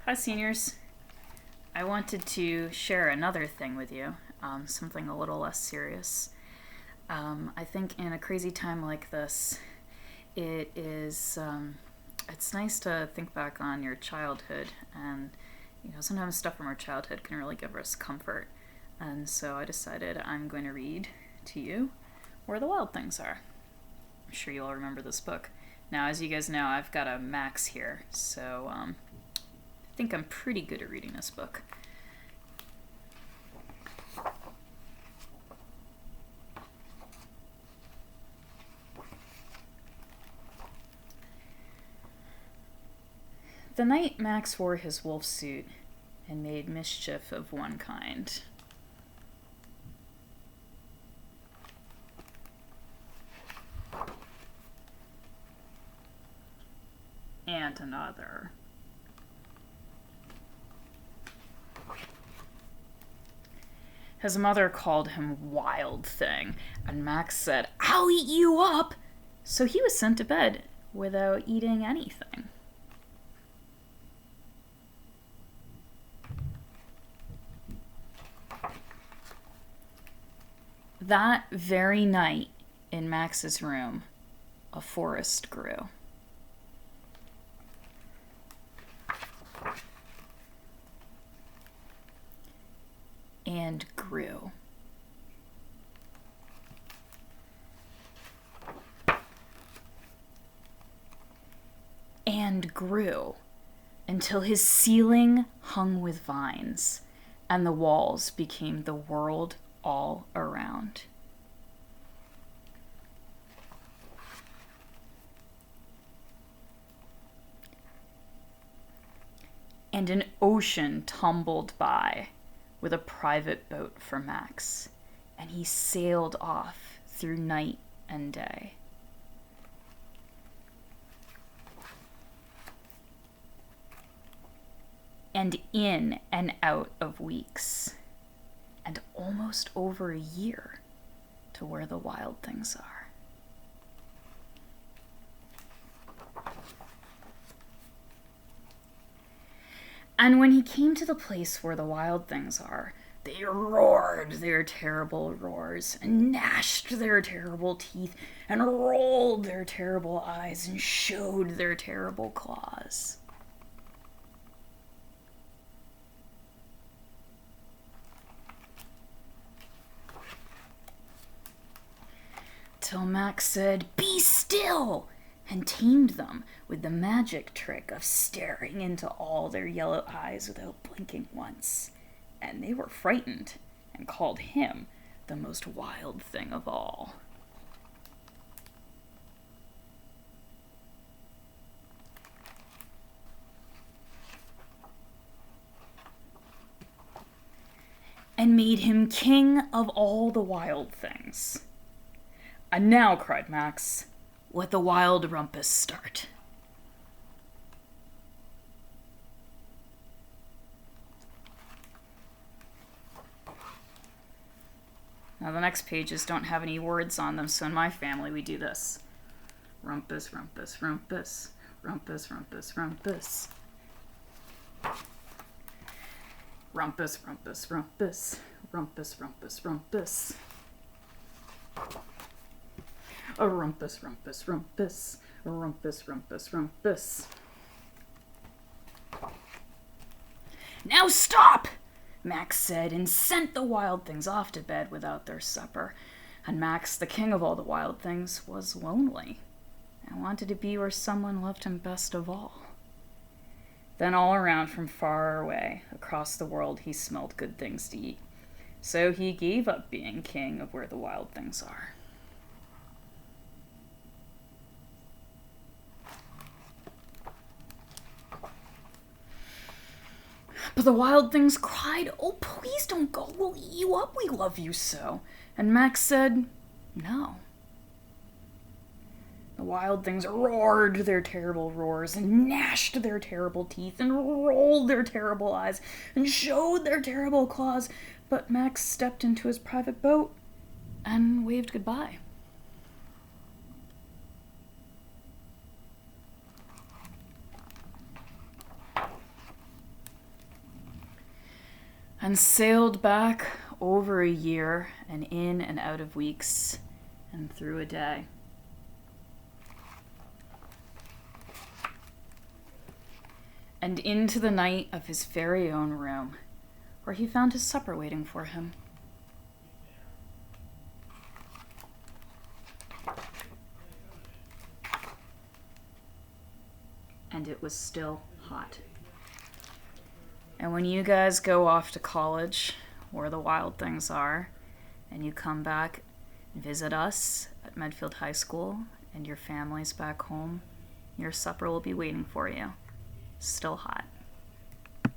Hi, seniors. I wanted to share another thing with you, something a little less serious. I think in a crazy time like this, it is, it's nice to think back on your childhood, and sometimes stuff from our childhood can really give us comfort. And so I decided I'm going to read to you Where the Wild Things Are. I'm sure you all remember this book. Now, as you guys know, I've got a Max here, so I think I'm pretty good at reading this book. The night Max wore his wolf suit and made mischief of one kind. And another. His mother called him Wild Thing, and Max said, "I'll eat you up!" So he was sent to bed without eating anything. That very night, in Max's room, a forest grew. And grew. And grew until his ceiling hung with vines and the walls became the world all around. And an ocean tumbled by with a private boat for Max, and he sailed off through night and day. And in and out of weeks, and almost over a year to where the wild things are. And when he came to the place where the wild things are, they roared their terrible roars, and gnashed their terrible teeth, and rolled their terrible eyes, and showed their terrible claws. Till Max said, "Be still!" and tamed them with the magic trick of staring into all their yellow eyes without blinking once. And they were frightened and called him the most wild thing of all. And made him king of all the wild things. "And now," cried Max, "let the wild rumpus start." Now the next pages don't have any words on them, so in my family we do this. Rumpus, rumpus, rumpus, rumpus, rumpus, rumpus. Rumpus, rumpus, rumpus, rumpus, rumpus, rumpus. A rumpus, rumpus, rumpus, a rumpus, rumpus, rumpus. "Now stop!" Max said, and sent the wild things off to bed without their supper. And Max, the king of all the wild things, was lonely and wanted to be where someone loved him best of all. Then all around from far away, across the world, he smelled good things to eat. So he gave up being king of where the wild things are. But the wild things cried, "Oh, please don't go. We'll eat you up. We love you so." And Max said, "No." The wild things roared their terrible roars, and gnashed their terrible teeth, and rolled their terrible eyes, and showed their terrible claws. But Max stepped into his private boat and waved goodbye. and sailed back over a year and in and out of weeks and through a day. And into the night of his very own room, where he found his supper waiting for him. And it was still hot. And when you guys go off to college, where the wild things are, and you come back and visit us at Medfield High School and your families back home, your supper will be waiting for you. Still hot.